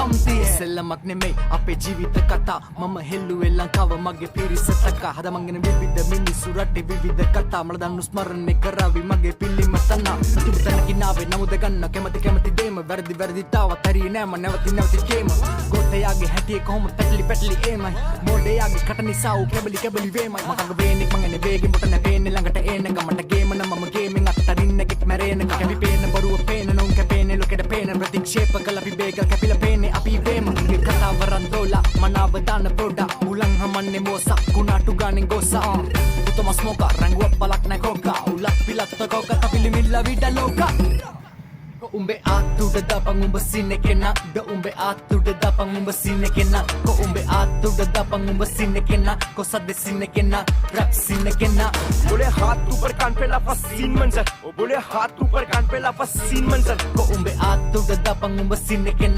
පම්තිය සෙල්ලමක් නෙමෙයි අපේ ජීවිත කතා මම හෙල්ලුවේ ලංකාව මගේ පිරිස තකා හදමංගෙන විවිධ මිනිස්සු රටේ විවිධ කතා මල දන්නු ස්මරණය කරાવી මගේ පිළිම තනා සතුට තැනකින් ආවේ නමුද ගන්න කැමති දේම වැරදි තාවත් හරිය නෑ මම නැවති කේම ගොතයාගේ හැටියේ කොහොම පැටලි ඒමයි මොඩයාගේ කට නිසා ඌ කැබලි වේමයි මග වේනෙක් මං එන්නේ වේගෙන් බොට නැපේන්නේ ළඟට එන්න ගමට ගේම නම් මම ගේමින් අත්තරින්න ගෙක් මැරෙන්න කැපි පේන බරුව පේන නොන් කැපේන්නේ ලොකෙට පේන ප්‍රතික්ෂේප කළ අපි බේගල් කැපිලා පේන්නේ අපි වේම කතාව රන්දෝලා මනාව දාන පොඩා උලන් හමන්නේ මෝසා කුණාටු ගානෙන් ගෝසා උතම ස්මෝකා රංගුවක් බලක් නැ කෝකා උලක් පිලත් කෝකා තපිලි මිල්ලා විඩ ලෝකා umbe atuda dapang umba sinekena da umbe atuda dapang umba sinekena ko umbe atuda dapang umba sinekena ko sadde sinekena rap sinekena boleh हाथ ऊपर कान पे लाफा सीन मंजर ओ बोले हाथ ऊपर कान पे लाफा सीन मंजर ko umbe atuda dapang umba sinekena